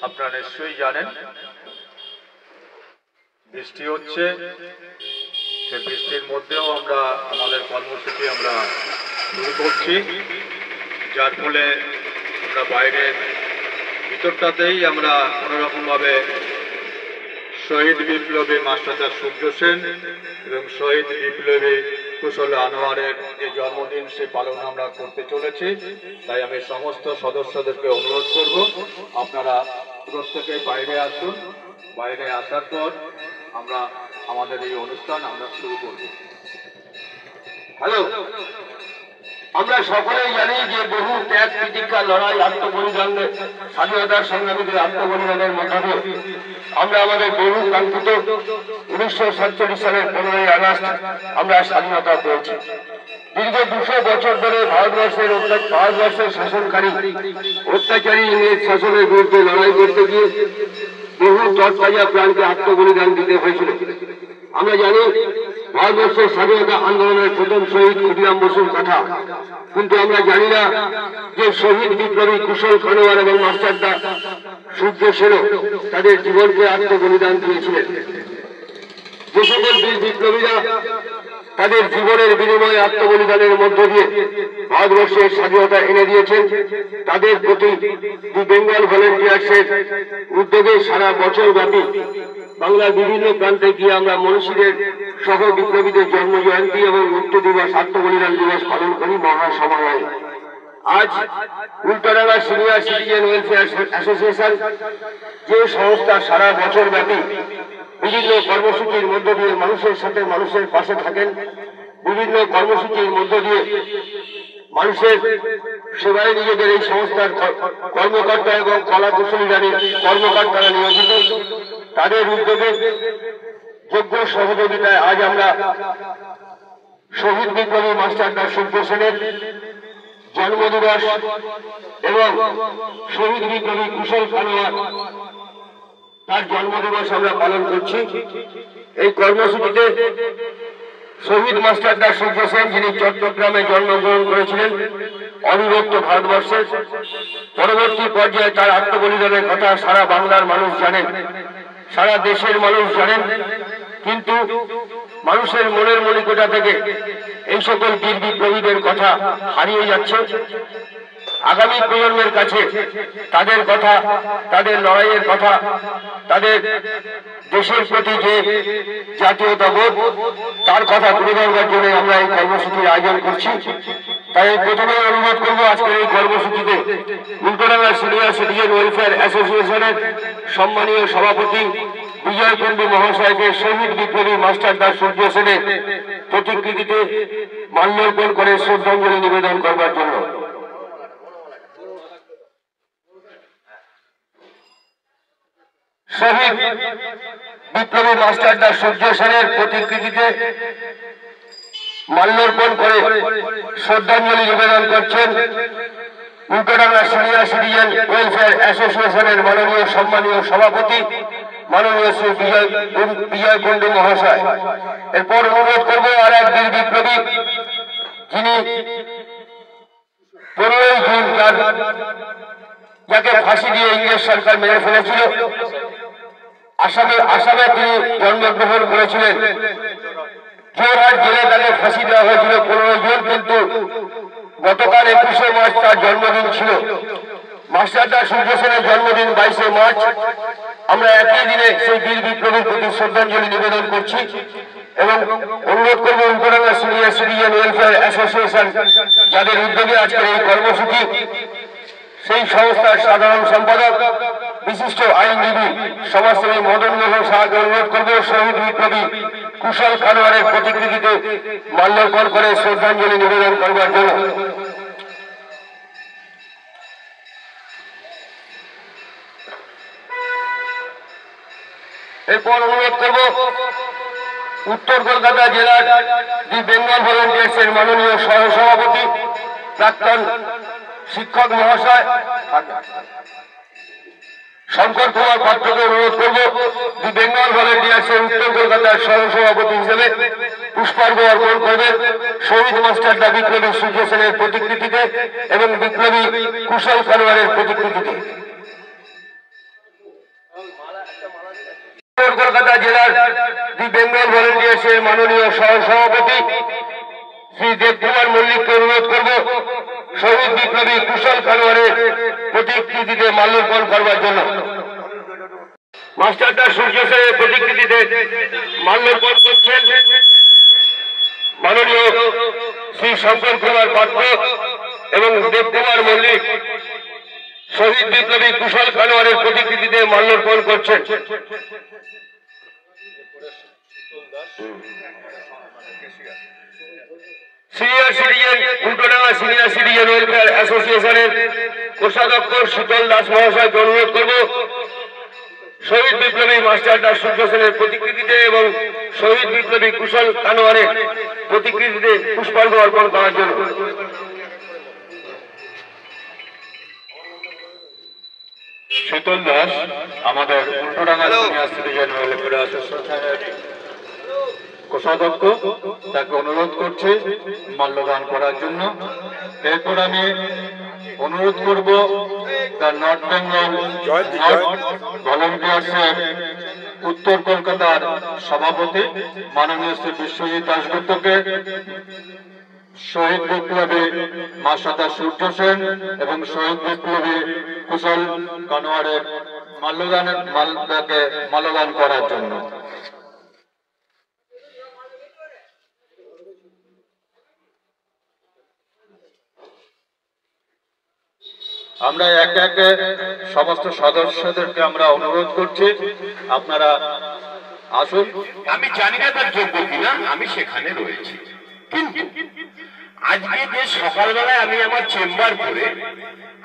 আপনারা নিশ্চয়ই জানেন বৃষ্টি হচ্ছে, সেই বৃষ্টির মধ্যেও আমরা আমাদের কর্মসূচি আমরা শুরু করছি, যার ফলে আমরা বাইরের ভিতরটাতেই আমরা কোনোরকমভাবে শহীদ বিপ্লবী মাস্টারদা সূর্য সেন এবং শহীদ বিপ্লবী কুশল আনোয়ারের যে জন্মদিন সে পালন আমরা করতে চলেছি। তাই আমি সমস্ত সদস্যদেরকে অনুরোধ করব, আপনারা প্রত্যেকে বাইরে আসুন। বাইরে আসার পর আমরা আমাদের এই অনুষ্ঠান আমরা শুরু করব। হ্যালো, আমরা সকলেই জানি যে বহু ত্যাগ প্রতীক্ষা লড়াই আত্মবলিদান স্বাধীনতার সংগ্রামীদের আত্মবলিদানের মধ্যে আমরা আমাদের বহু কাঙ্ক্ষিত 1947 সালের 15ই আগস্ট আমরা স্বাধীনতা পেয়েছি। দীর্ঘ 200 বছর ধরে ভারতবর্ষের শাসনকারী অত্যাচারী ইংরেজ শাসনের বিরুদ্ধে লড়াই করতে গিয়ে বহু তৎপর্যা প্রাণকে আত্মবলিদান দিতে হয়েছিল। আমরা জানি ভারতবর্ষের স্বাধীনতা আন্দোলনের প্রথম শহীদ ক্ষুদিরাম বসুর কথা, কিন্তু আমরা জানি না যে শহীদ বিপ্লবী কুশল খানোয়ার এবং মাস্টারদা সূর্য সেন তাদের জীবনকে আত্মবলিদান দিয়েছিলেন। যে সকল বীর বিপ্লবীরা তাদের জীবনের বিনিময়ে আত্মবলিদানের মধ্য দিয়ে ভারতবর্ষের স্বাধীনতা এনে দিয়েছেন, তাদের প্রতি দি বেঙ্গল ভলেন্টিয়ার্সের উদ্যোগে সারা বছর ব্যাপী বাংলার বিভিন্ন প্রান্তে গিয়ে আমরা মনীষীদের সহ বিপ্লবীদের জন্ম জয়ন্তী এবং মৃত্যু দিবস আত্মবলিদান দিবস পালন করি মহাসমারোহে। আজ উল্টাডাঙ্গা সিনিয়র সিটিজেন ওয়েলফেয়ার অ্যাসোসিয়েশন যে সংস্থা সারা বছর ব্যাপী বিভিন্ন কর্মসূচির মধ্য দিয়ে মানুষের সাথে মানুষের পাশে থাকেন, বিভিন্ন কর্মসূচির মধ্য দিয়ে মানুষের সেবায় নিজেদের এই সংস্থার কর্মকর্তা এবং কলা কুশলীরা কর্মকর্তারা নিয়োজিত, তাদের উদ্যোগে যোগ্য সহযোগিতায় আজ আমরা শহীদ বিপ্লবী মাস্টারদা সূর্য সেনের জন্মদিবস এবং শহীদ বিপ্লবী কুশল খানোয়ার তার জন্মদিবস আমরা পালন করছি। এই কর্মসূচিতে শহীদ মাস্টারদা সূর্য সেন, যিনি চট্টগ্রামে জন্মগ্রহণ করেছিলেন, অবিভক্ত ভারতবর্ষের, পরবর্তী পর্যায়ে তার আত্মবলিদানের কথা সারা বাংলার মানুষ জানেন, সারা দেশের মানুষ জানেন, কিন্তু মানুষের মনের মণিকোঠা থেকে এই সকল বীর বিপ্লবীদের কথা হারিয়ে যাচ্ছে। আগামী প্রজন্মের কাছে তাদের কথা, তাদের লড়াইয়ের কথা, তাদের দেশের প্রতি যে জাতীয়তাবোধ তার কথা তুলে ধরবার জন্য আমরা এই কর্মসূচির আয়োজন করছি। তাই প্রথমে অনুরোধ করবো আজকের এই কর্মসূচিতে উল্টাডাঙ্গা সিনিয়র সিটিজেন ওয়েলফেয়ার অ্যাসোসিয়েশনের সম্মানীয় সভাপতি বিজয় কুণ্ডু মহাশয়কে শহীদ বিপ্লবী মাস্টারদা সূর্য সেনের প্রতিকৃতিতে মাল্যার্পণ করে শ্রদ্ধাঞ্জলি নিবেদন করবার জন্য। শহীদ বিপ্লবী মাস্টারদা সূর্য সেনের প্রতিকৃতিতে মাল্যার্পণ করে শ্রদ্ধাঞ্জলি নিবেদন করছেন উল্টাডাঙ্গা সিনিয়র সিটিজেন ওয়েলফেয়ার অ্যাসোসিয়েশনের মাননীয় সম্মানীয় সভাপতি মাননীয় শ্রী বিজয় কুণ্ডু মহাশয়। এরপর অনুরোধ করবো আর এক বীর বিপ্লবী, যিনি 15ই জুন যাকে ফাঁসি দিয়ে ইংরেজ সরকার মেরে ফেলেছিল, আসামে তিনি জন্মগ্রহণ করেছিলেন। জোরহাট জেলে তাকে ফাঁসি দেওয়া হয়েছিল 15 জুন, কিন্তু গতকাল 21শে মার্চ তার জন্মদিন ছিল। মাস্টারদা সূর্য সেনের জন্মদিন 22শে মার্চ। আমরা একই দিনে সেই বীর বিপ্লবীর প্রতি শ্রদ্ধাঞ্জলি নিবেদন করছি এবং অনুরোধ করবো উল্টাডাঙ্গা সিনিয়র সিটিজেন ওয়েলফেয়ার অ্যাসোসিয়েশন, যাদের উদ্যোগে আজকের এই কর্মসূচি, সেই সংস্থার সাধারণ সম্পাদক বিশিষ্ট আইনজীবী সমাজসেবী মদন মোহন সাহাকে অনুরোধ করবো শহীদ বিপ্লবী কুশল খানোয়ারের প্রতিকৃতিতে মাল্যার্পণ করে শ্রদ্ধাঞ্জলি নিবেদন করবার জন্য। এরপর অনুরোধ করব উত্তর কলকাতা জেলার দি বেঙ্গল ভলেন্টিয়ার্সের মাননীয় সহসভাপতি প্রাক্তন শিক্ষক মহাশয় শঙ্কর কুমার পাত্রকে অনুরোধ করব দি বেঙ্গল ভলেন্টিয়ার্সের উত্তর কলকাতার সহসভাপতি হিসেবে পুষ্পার্ঘ্য অর্পণ করবেন শহীদ মাস্টারদা বিপ্লবী সূর্য সেনের প্রতিকৃতিতে এবং বিপ্লবী কুশল খানোয়ারের প্রতিকৃতিতে। কলকাতা জেলার দি বেঙ্গল ভলেন্টিয়ার্সের মাননীয় সহসভাপতি শ্রী দেবকুমার মল্লিককে অনুরোধ করব শহীদ বিপ্লবী কুশল খানোয়ারের প্রতিকৃতিতে মাল্যার্পণ করবার জন্য। মাস্টারদা সূর্য সেনের প্রতিকৃতিতে মাল্যার্পণ করছেন মাননীয় শ্রী শঙ্কর কুমার পাত্র এবং দেবকুমার মল্লিক। শহীদ বিপ্লবী কুশল খানোয়ারের প্রতিকৃতিতে মাল্যার্পণ করছেন। Senior citizen Ultadanga senior citizen welfare অ্যাসোসিয়েশনের কোষাধ্যক্ষ শীতল দাস মহাশয়কে অনুরোধ করব শহীদ বিপ্লবী মাস্টারদা সূর্য সেনের প্রতিকৃতিতে এবং শহীদ বিপ্লবী কুশল খানোয়ারের প্রতিকৃতিতে পুষ্পার্ঘ অর্পণ করার জন্য। শীতল দাস আমাদের উল্টোডাঙ্গা সিনিয়র সিটিজেন ওয়েলফেয়ার অ্যাসোসিয়েশনের কোষাধ্যক্ষ, তাকে অনুরোধ করছে মাল্যদান করার জন্য। এরপর আমি অনুরোধ করব দ্য নর্থ বেঙ্গল ভলেন্টিয়ার্সের উত্তর কলকাতার সভাপতি মাননীয় শ্রী বিশ্বজিৎ দাশগুপ্তকে শহীদ বিপ্লবী মাস্টারদা সূর্য সেন এবং শহীদ বিপ্লবী কুশল খানোয়ারের মাল্যদান করার জন্য। আমরা একে একে সমস্ত সদস্যদেরকে আমরা অনুরোধ করছি আপনারা আসুন। আমি জানি না তার যোগ্য কিনা, আমি সেখানে রয়েছি, কিন্তু আজকে যে সকালবেলায় আমি আমার চেম্বার করে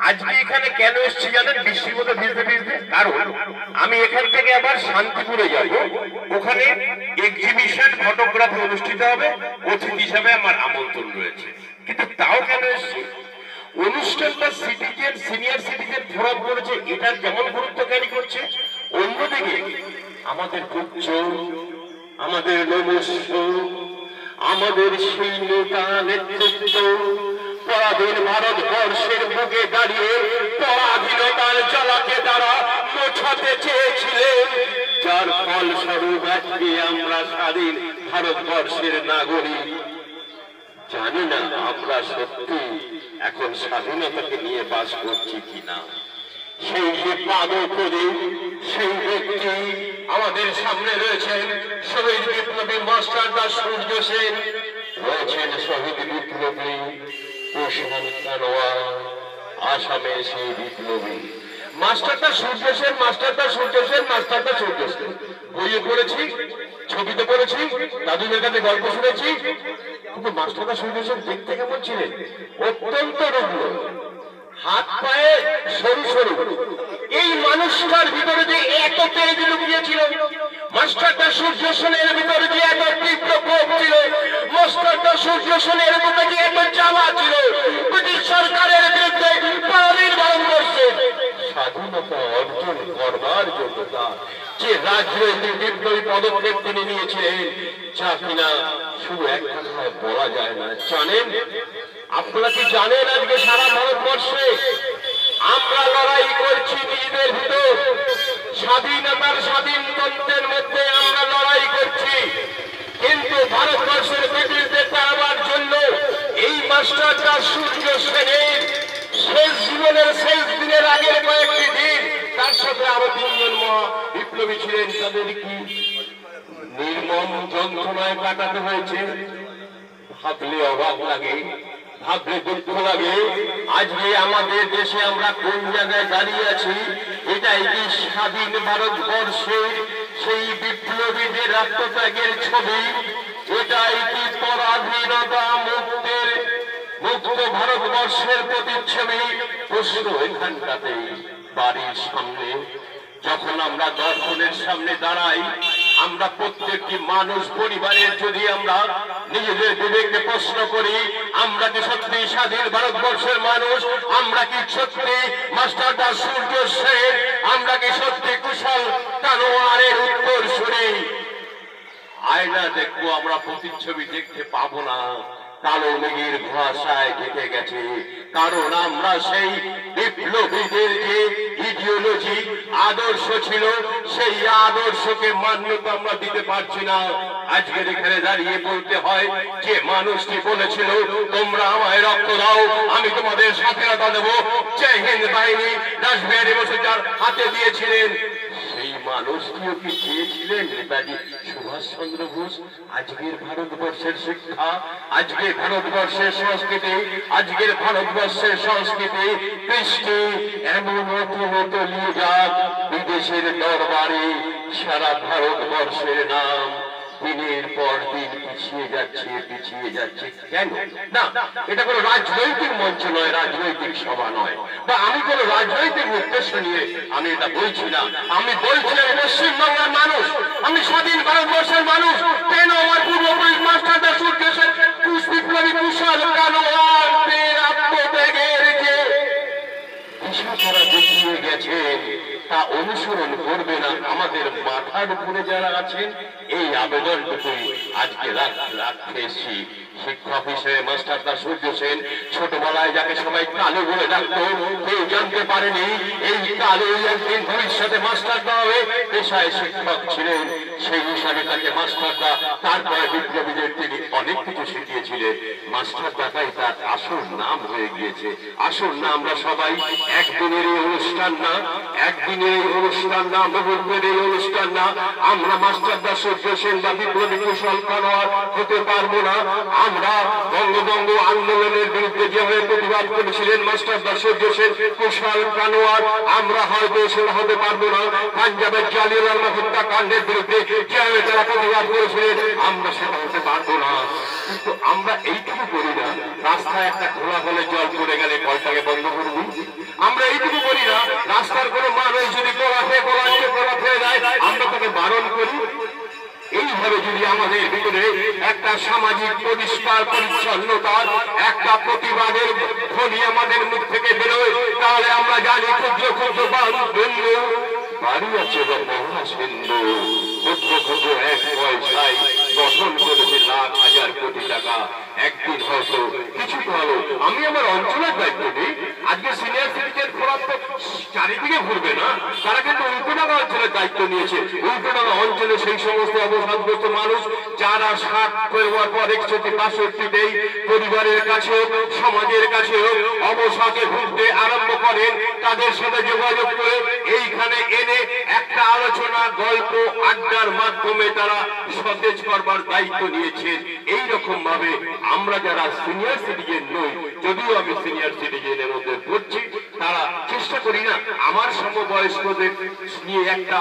আজকে এখানে কেন এসেছি জানেন? বৃষ্টির মতো ভিজতে ভিজতে। কারণ আমি এখান থেকে আবার শান্তিপুরে যাব, ওখানে এক্সিবিশন ফটোগ্রাফি অনুষ্ঠিত হবে, অতিথি হিসাবে আমার আমন্ত্রণ রয়েছে। কিন্তু তাও কেন এসেছি, অনুষ্ঠানটা সিটিজেন সিনিয়র সিটিজেন ফোরাম করেছে, এটার যেমন গুরুত্ব ক্যারি করছে, অন্যদিকে আমাদের পুত্র, আমাদের নমস্য, আমাদের সেই নেতা নেতৃত্ব পরাধীন ভারতবর্ষের বুকে দাঁড়িয়ে পরাধীনতার জ্বালাকে তারা মোছাতে চেয়েছিলেন, যার ফলস্বরূপ আজকে আমরা স্বাধীন ভারতবর্ষের নাগরিক। জানি না আমরা সত্যি এখন স্বাধীনতাকে নিয়ে বাস করছি কিনা। সেই যে পাদপ্রদীপ, সেই ব্যক্তি আমাদের সামনে রয়েছেন শহীদ বিপ্লবী মাস্টারদা সূর্য সেন, রয়েছেন শহীদ বিপ্লবী কুশল খানোয়ার, আসামের সেই বিপ্লবী মাস্টারদা সূর্য সেন। মাস্টারদা সূর্য সেন, মাস্টারদা সূর্য সেন বইয়ে পড়েছি, ছবিতে পড়েছি, দাদুদের কাছে গল্প শুনেছি, কিন্তু মাস্টারদা সূর্য সেন দেখতে কেমন ছিলেন? অত্যন্ত রুগ্ন, হাত পায়ে সরু সরু। এই মানুষটার ভিতরে যে এত তেজ লুকিয়েছিল, মাস্টারদা সূর্য সেনের ভিতরে যে এত তীব্র ক্ষোভ ছিল, মাস্টারদা সূর্য সেনের ভিতরে যে এত জ্বালা ছিল, ব্রিটিশ সরকারের বিরুদ্ধে পরাধীন ভারতবর্ষের স্বাধীনতা অর্জন করবার জন্য তার যে রাজনৈতিক বিপ্লবী পদক্ষেপ তিনি নিয়েছিলেন, যা কিনা শুধু এক কথায় বলা যায় না। জানেন, আপনারা কি জানেন আজকে সারা ভারতবর্ষে আমরা লড়াই করছি নিজেদের ভিতর, স্বাধীনতার স্বাধীনতন্ত্রের মধ্যে আমরা লড়াই করছি, কিন্তু ভারতবর্ষের ব্রিটিশদের তাড়াবার জন্য এই মাস্টারদা সূর্য সেনের শেষ জীবনের শেষ দিনের আগের কয়েকটি দিন তার সাথে আরো 3 জন মহা বিপ্লবী ছিলেন, তাদের কি নির্মম যন্ত্রণায় কাটাতে হয়েছে। ভাবলে অবাক লাগে, ভাবলে দুঃখ লাগে। আজকে আমাদের দেশে আমরা কোন জায়গায় দাঁড়িয়ে আছি? এটাই কি স্বাধীন ভারতবর্ষের সেই বিপ্লবীদের আত্মত্যাগের ছবি? এটাই কি পরাধীনতা মুক্ত ভারতবর্ষের প্রতিচ্ছবি? প্রশ্ন এখানটাতেই, বাড়ির সামনে যখন আমরা দর্শনের সামনে দাঁড়াই, আমরা প্রত্যেকটি মানুষ পরিবারের যদি আমরা নিজেদের বিবেককে প্রশ্ন করি, আমরা কি সত্যি স্বাধীন ভারতবর্ষের মানুষ? আমরা কি সত্যি মাস্টারদা সূর্য সেন? আমরা কি সত্যি কুশল খানোয়ারের উত্তর শুনি? আয়না দেখবো, আমরা প্রতিচ্ছবি দেখতে পাবো না। কালো মেঘের কুয়াশায় ঢেকে গেছে। কারণ আমরা সেই বিপ্লবীদের যে ইডিওলজি আদর্শ ছিল, সেই আদর্শকে মান্যতা আমরা দিতে পারছি না। আজকের এখানে দাঁড়িয়ে বলতে হয় যে মানুষটি বলেছিল তোমরা আমায় রক্ত দাও, আমি তোমাদের স্বাধীনতা দেবো, জয় হিন্দ বাহিনী রাসবিহারী বসু যার হাতে দিয়েছিলেন, সেই মানুষটিও কি চেয়েছিলেন নেতাজি সুভাষচন্দ্র বোস? আজকের ভারতবর্ষের শিক্ষা, আজকের ভারতবর্ষের সংস্কৃতি, আজকের ভারতবর্ষের সংস্কৃতি কৃষ্টি এমন মতো নিয়ে যাক বিদেশের দরবারে, সারা ভারতবর্ষের নাম দিনের পর দিন পিছিয়ে যাচ্ছে। কেন? না, এটা কোনো রাজনৈতিক মঞ্চ নয়, রাজনৈতিক সভা নয়, বা আমি কোনো রাজনৈতিক উদ্দেশ্য নিয়ে আমি এটা বলছি না। আমি বলছি আমি পশ্চিমবাংলার মানুষ, আমি স্বাধীন ভারতবর্ষের মানুষ। কেন আমার পূর্বপুরুষ মাস্টারদা সূর্যসেন বিপ্লবী কুশল কানোয়ারদের আত্মত্যাগের যে দিশা তারা দেখিয়ে গেছে তা অনুসরণ করবে না আমাদের মাথার উপরে যারা আছেন? এই আবেদনটুকুই আজকে রাখতে এসেছি। শিক্ষক হিসেবে মাস্টারদা সূর্য সেন ছোটবেলায় যাকে সবাই কালু বলে ডাকতো, কেউ জানতে পারেনি এই কালু একদিন ভবিষ্যতে মাস্টারদা হবে। পেশায় শিক্ষক ছিলেন, সেই হিসাবে তাকে মাস্টারদা, তারপরে বিপ্লবীদের তিনি অনেক কিছু শিখিয়েছিলেন। মাস্টারদাটাই তার আসল নাম হয়ে গিয়েছে। আসল নাম আমরা সবাই একদিনের এই অনুষ্ঠান না, একদিনের এই অনুষ্ঠান না, মুহূর্তের এই অনুষ্ঠান না। আমরা মাস্টারদা সূর্য সেন বা বিপ্লবী কুশল কানোয়ার হতে পারবো না। আমরা বঙ্গভঙ্গ আন্দোলনের বিরুদ্ধে যেভাবে প্রতিবাদ করেছিলেন মাস্টারদা সূর্য সেন কুশল কানোয়ার, আমরা হয়তো সেটা হতে পারবো না। পাঞ্জাবের জালিয়ানওয়ালা হত্যাকাণ্ডের বিরুদ্ধে যেভাবে তারা প্রতিবাদ করেছিলেন, আমরা সেটা হতে পারবো না। কিন্তু আমরা এইটুকু করি না, রাস্তায় একটা খোলা কলে জল পড়ে গেলে কলটাকে বন্ধ করবি। আমরা এইটুকু করি না, রাস্তার কোনো মানুষ যদি কলা খেয়ে দেয় আমরা তাকে বারণ করি। এইভাবে যদি আমাদের ভিতরে একটা সামাজিক পরিষ্কার পরিচ্ছন্নতার একটা প্রতিবাদের ধ্বনি আমাদের মুখ থেকে বেরোয়, তাহলে আমরা জানি ক্ষুদ্র ক্ষুদ্র বন্ধু বাড়ি আছে বা মহাসিন্ধু, ক্ষুদ্র ক্ষুদ্র এক পয়সায় গঠন করেছে লাখ হাজার কোটি টাকা। একদিন হয়তো কিছু ভালো আমি আমার অঞ্চলের দায়িত্ব নিই। আজকে সিনিয়র সিটিজেন ফোরাম তো চারিদিকে ঘুরবে না, তারা কিন্তু উল্টোডাঙ্গা অঞ্চলের দায়িত্ব নিয়েছে। উল্টোডাঙ্গা অঞ্চলে সেই সমস্ত অবসাদগ্রস্ত মানুষ যারা 60 ফেব্রুয়ার পর 61-62 পরিবারের কাছে হোক, সমাজের কাছে হোক, অবসাদে ভুগতে আরম্ভ করেন, তাদের সাথে যোগাযোগ করে এইখানে এনে একটা আলোচনা, গল্প, আড্ডার মাধ্যমে তারা সতেজ করবার দায়িত্ব নিয়েছেন। এইরকম ভাবে আমরা যারা সিনিয়র সিটিজেন নই, যদিও আমি সিনিয়র সিটিজেনের মধ্যে পড়ছি, তারা চেষ্টা করি না আমার সমবয়স্কদের নিয়ে একটা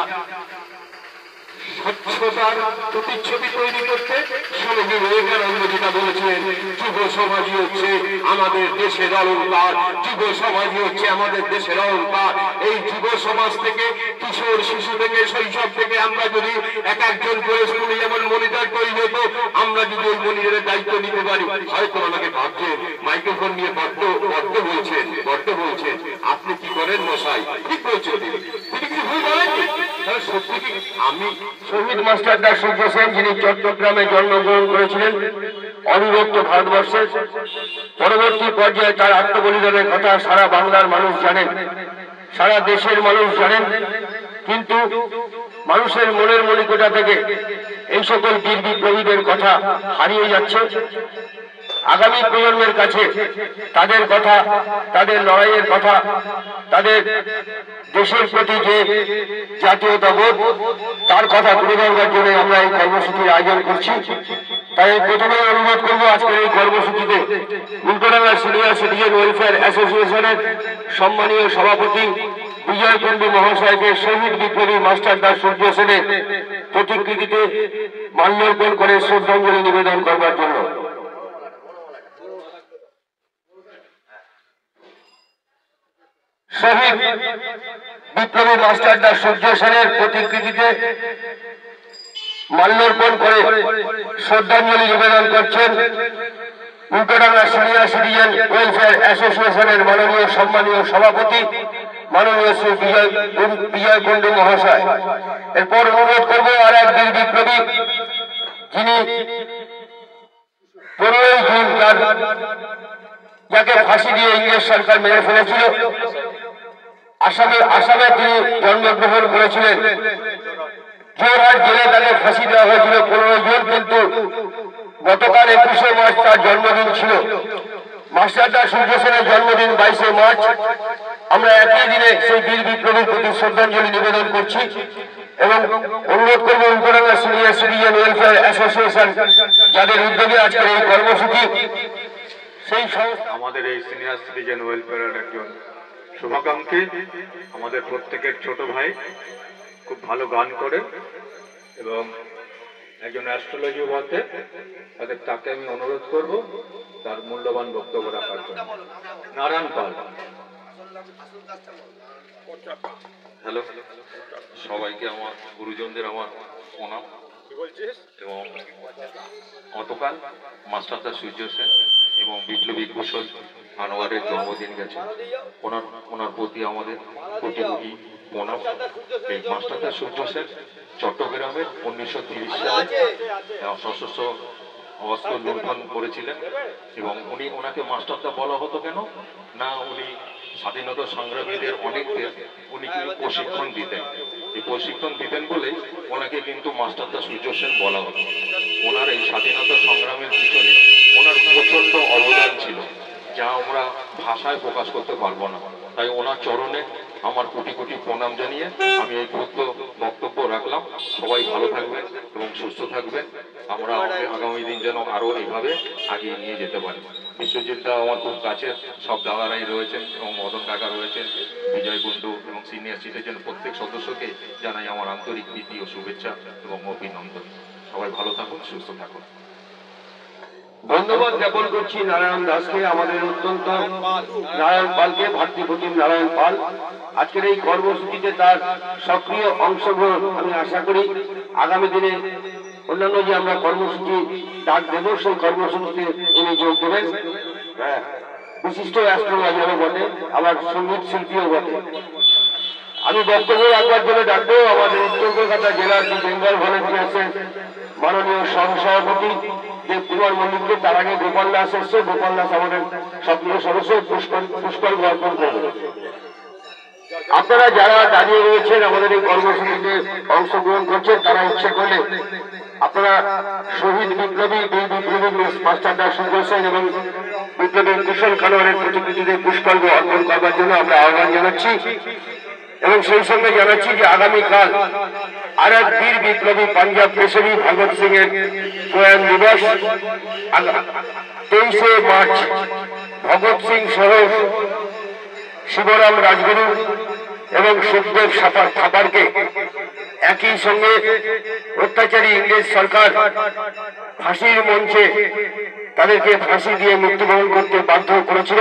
স্বচ্ছতার প্রতিচ্ছবি তৈরি করতে। স্বামী বিবেকানন্দ যেটা বলেছেন, যুব সমাজই হচ্ছে আমাদের দেশের অলংকার, যুব সমাজই হচ্ছে আমাদের দেশের অলংকার। এই যুব সমাজ থেকে, কিশোর শিশু থেকে, শৈশব থেকে আমরা যদি এক একজন করে স্কুলে যেমন মনিটর তৈরি হতো, আমরা যদি ওই মনিটরের দায়িত্ব নিতে পারি, হয়তো আমাকে ভাবছেন মাইক্রোফোন নিয়ে বড্ড বলছেন, আপনি কি করেন মশাই? ঠিক বলছেন তিনি কিছু ভুল বলেননি। তাহলে সত্যি কি আমি শহীদ মাস্টারদা সূর্য সেন, যিনি চট্টগ্রামে জন্মগ্রহণ করেছিলেন, অবিভক্ত ভারতবর্ষের, পরবর্তী পর্যায়ে তার আত্মবলিদানের কথা সারা বাংলার মানুষ জানেন, সারা দেশের মানুষ জানেন, কিন্তু মানুষের মনের মণিকোঠা থেকে এই সকল বীর বিপ্লবীদের কথা হারিয়ে যাচ্ছে। আগামী প্রজন্মের কাছে তাদের কথা, তাদের লড়াইয়ের কথা, তাদের দেশের প্রতি যে জাতীয়তাবোধ, তার কথা তুলে ধরবার জন্য আমরা এই কর্মসূচির আয়োজন করছি। তাই প্রথমে অনুরোধ করবো আজকের এই কর্মসূচিতে উল্টোডাঙ্গা সিনিয়র সিটিজেন ওয়েলফেয়ার অ্যাসোসিয়েশনের সম্মানীয় সভাপতি বিজয় কুণ্ডু মহাশয়কে শহীদ বিপ্লবী মাস্টারদা সূর্য সেনের প্রতিকৃতিতে মাল্যার্পণ করে শ্রদ্ধাঞ্জলি নিবেদন করবার জন্য। শহীদ বিপ্লবী মাস্টারদা সূর্য সেনের প্রতিকৃতিতে মাল্যার্পণ করে শ্রদ্ধাঞ্জলি নিবেদন করছেন উল্টোডাঙ্গা সিনিয়র সিটিজেন ওয়েলফেয়ার অ্যাসোসিয়েশনের মাননীয় সম্মানীয় সভাপতি মাননীয় শ্রী বিজয় কুণ্ডু মহাশয়। এরপর অনুরোধ করবো আর এক বীর বিপ্লবী, যিনি 15ই জুন যাকে ফাঁসি দিয়ে ইংরেজ সরকার মেরে ফেলেছিল। আসামে তিনি জন্মগ্রহণ করেছিলেন। জোরহাট জেলে তাকে ফাঁসি দেওয়া হয়েছিল 15 জুন, কিন্তু গতকাল 21শে মার্চ তার জন্মদিন ছিল। মাস্টারদা সূর্য সেনের জন্মদিন 22শে মার্চ। আমরা একই দিনে সেই বীর বিপ্লবীর প্রতি শ্রদ্ধাঞ্জলি নিবেদন করছি এবং অনুরোধ করবো উপরাঙ্গা সিনিয়র সিটিজেন ওয়েলফেয়ার অ্যাসোসিয়েশন, যাদের উদ্যোগে আজকের এই কর্মসূচি, সেই আমাদের এই সিনিয়র সিটিজেন ওয়েলফেয়ারের একজন শুভাকাঙ্ক্ষী, আমাদের প্রত্যেকের ছোট ভাই, খুব ভালো গান করে এবং একজন অ্যাস্ট্রোলজি বলতে, তাকে আমি অনুরোধ করব তার মূল্যবান বক্তব্য রাখার জন্য। নারায়ণ পাল। হ্যালো, সবাইকে আমার গুরুজনদের আমার প্রণাম। এবং গতকাল মাস্টারদা সূর্য সেন এবং বিপ্লবী কুশল আনোয়ারের জন্মদিন গেছে, ওনার প্রতি আমাদের কোটি কোটি প্রণাম। এই মাস্টারদা সূর্য সেন চট্টগ্রামের 1930 সালে সশস্ত্র অস্ত্র লুণ্ঠন করেছিলেন এবং ওনাকে মাস্টারদা বলা হতো কেন না, উনি স্বাধীনতা সংগ্রামীদের অনেকদের উনি কিন্তু প্রশিক্ষণ দিতেন। এই প্রশিক্ষণ দিতেন বলেই ওনাকে কিন্তু মাস্টারদা সূর্য সেন বলা হতো। ওনার এই স্বাধীনতা সংগ্রামের পিছনে ওনার প্রচন্ড অবদান ছিল, যা আমরা ভাষায় প্রকাশ করতে পারবো না। তাই ওনার চরণে আমার কোটি কোটি প্রণাম জানিয়ে আমি এই বক্তব্য রাখলাম। সবাই ভালো থাকবেন এবং সুস্থ থাকবেন। আমরা আগামী দিন যেন আরো এইভাবে আগিয়ে নিয়ে যেতে পারি। বিশ্বজিৎদা আমার খুব কাছের, সব দাদারাই রয়েছেন এবং মদন কাকা রয়েছেন, বিজয় কুণ্ডু এবং সিনিয়র সিটিজেন প্রত্যেক সদস্যকে জানাই আমার আন্তরিক প্রীতি ও শুভেচ্ছা এবং অভিনন্দন। সবাই ভালো থাকুন, সুস্থ থাকুন। ধন্যবাদ জ্ঞাপন করছি নারায়ণ দাসকে, আমাদের অত্যন্ত নারায়ণ পালকে, ভাতৃপ্রতিম নারায়ণ পাল। আজকের এই কর্মসূচিতে তার সক্রিয় অংশগ্রহণ আমি আশা করি আগামী দিনে অন্যান্য যে আমরা কর্মসূচি ডাক দেব সেই কর্মসূচিতে উনি যোগ দেবেন। বিশিষ্ট অ্যাস্ট্রোলজারও বটে, আবার সঙ্গীত শিল্পীও বটে। আমি বক্তব্য রাখবার জন্য ডাকবো আমাদের উত্তর কলকাতা জেলার যে বেঙ্গল ভলেন্টিয়ার্সের মাননীয় সহসভাপতি দেব কুমার মল্লিককে। তার আগে গোপাল দাস এসছে, গোপাল দাস আমাদের সক্রিয় সদস্য, পুষ্কর অর্পণ করবে। আপনারা যারা দাঁড়িয়ে রয়েছেন আমাদের এই কর্মসূচিতে অংশগ্রহণ করছেন, তারা ইচ্ছে করলে আপনারা শহীদ বিপ্লবী মাস্টারদা সূর্য সেন এবং বিপ্লবী কুশল কানোয়ারের প্রতিকৃতিতে পুষ্পার্ঘ্য অর্পণ করবার জন্য আমরা আহ্বান জানাচ্ছি এবং সেই সঙ্গে জানাচ্ছি যে আগামীকাল আর এক বীর বিপ্লবী পাঞ্জাব কেশরী ভগৎ সিং এর প্রয়াণ দিবস। 23শে মার্চ ভগৎ সিং সহ শিবরাম রাজগুরু এবং সুখদেব থাপারকে একই সঙ্গে অত্যাচারী ইংরেজ সরকার ফাঁসির মঞ্চে তাদেরকে ফাঁসি দিয়ে মৃত্যুবরণ করতে বাধ্য করেছিল।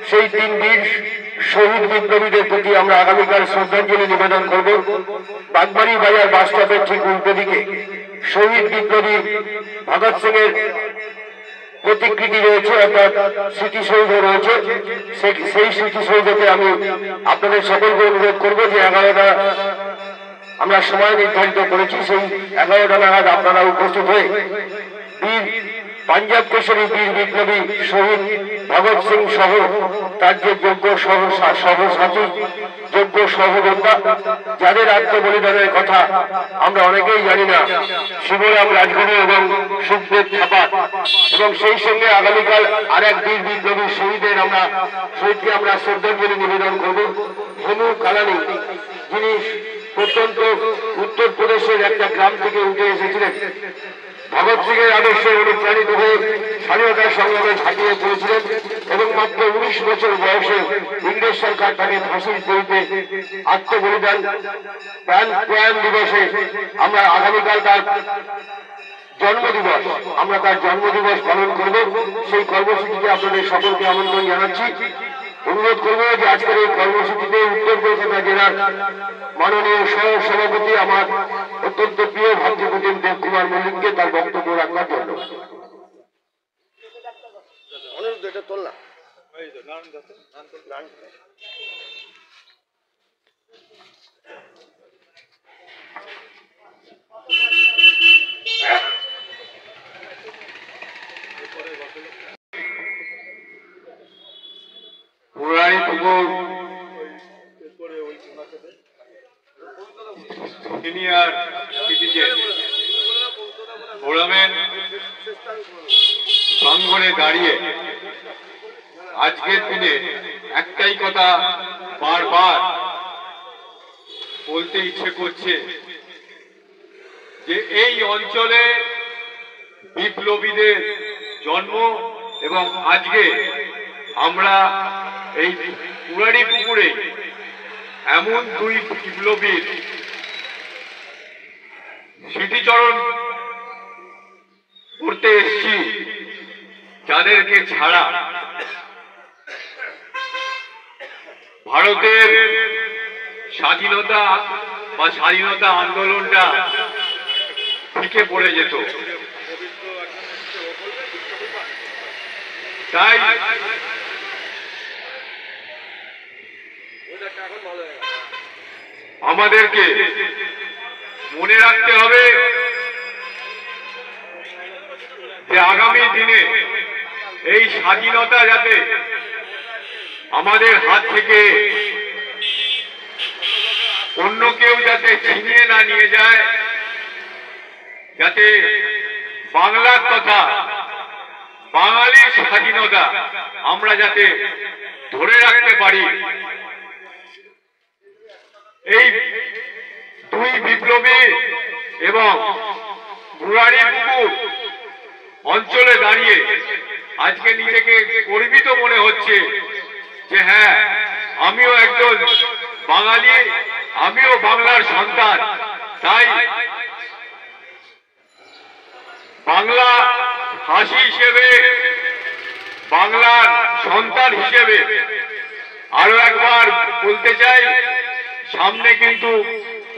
সেই 3 বীর শহীদ বিপ্লবীদের প্রতি আমরা আগামীকাল শ্রদ্ধাঞ্জলি নিবেদন করব। বাগবাড়ি বাজার বাস স্টপের ঠিক উল্টো দিকে শহীদ বিপ্লবী ভগৎ সিং এর প্রতিকৃতি রয়েছে, অর্থাৎ স্মৃতিসৌধ রয়েছে। সেই স্মৃতিসৌধকে আমি আপনাদের সকলকে অনুরোধ করবো যে 11টা আমরা সময় নির্ধারিত করেছি, সেই 11টা নাগাদ আপনারা উপস্থিত হয়ে বীর পাঞ্জাব কেশরী বীর বিপ্লবী শহীদ ভগৎ সিং সহ তার যে যোগ্য সহসাথী, যোগ্য সহযোদ্ধা, যাদের আত্মবলিদানের কথা আমরা অনেকেই জানি না, শিবরাম রাজগুরু এবং সুখদেব থাপার, এবং সেই সঙ্গে আগামীকাল আর এক বীর বিপ্লবী শহীদকে আমরা শ্রদ্ধাঞ্জলি নিবেদন করব। হেনু কালানি, যিনি প্রত্যন্ত উত্তরপ্রদেশের একটা গ্রাম থেকে উঠে এসেছিলেন, ভগৎ সিং এর আদর্শে অনুপ্রাণিত হয়ে স্বাধীনতা সংগ্রামে ঝাঁপিয়ে পড়েছিলেন এবং মাত্র 19 বছর বয়সে ইংরেজ সরকার তাকে ফাঁসির দড়িতে আত্মবলিদান প্রয়াণ দিবসে আমরা আগামীকাল তার জন্মদিবস, আমরা তার জন্মদিবস পালন করব। সেই কর্মসূচিতে আপনাদের সকলকে আমন্ত্রণ জানাচ্ছি। অনুরোধ করবো যে আজকের এই কর্মসূচিতে উত্তর কলকাতা জেলার মাননীয় সহ-সভাপতি আমার অত্যন্ত প্রিয় ভাতৃপ্রতিম দেব কুমার মল্লিককে তার বক্তব্য রাখবার জন্য। পুকুর সিনিয়র সিটিজেন ফোরামের প্রাঙ্গণে দাঁড়িয়ে আজকের দিনে একটাই কথা বারবার বলতে ইচ্ছে করছে যে এই অঞ্চলে বিপ্লবীদের জন্ম এবং আজকে আমরা এই পুরাড়ি পুকুরে এমন দুই বিপ্লবীর স্মৃতিচরণ করতে এসেছি যাদেরকে ছাড়া ভারতের স্বাধীনতা বা স্বাধীনতা আন্দোলনটা ফিকে পড়ে যেত। তাই আমাদেরকে মনে রাখতে হবে যে আগামী দিনে এই স্বাধীনতা যাতে আমাদের হাত থেকে অন্য কেউ যাতে ছিনিয়ে না নিয়ে যায়, যাতে বাংলার কথা বাঙালির স্বাধীনতা আমরা যাতে ধরে রাখতে পারি। এই দুই বিপ্লবী এবং পুরাড়ি পুকুর অঞ্চলে দাঁড়িয়ে আজকে নিজেকে গর্বিত মনে হচ্ছে যে হ্যাঁ, আমিও একজন বাঙালি, আমিও বাংলার সন্তান। তাই বাংলা ভাষী হিসেবে, বাংলার সন্তান হিসেবে আরো একবার বলতে চাই, সামনে কিন্তু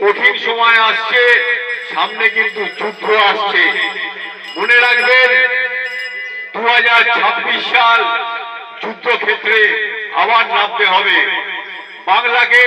কঠিন সময় আসছে, সামনে কিন্তু যুদ্ধ আসছে। মনে রাখবেন 2026 সাল যুদ্ধক্ষেত্রে আবার নামতে হবে। বাংলাকে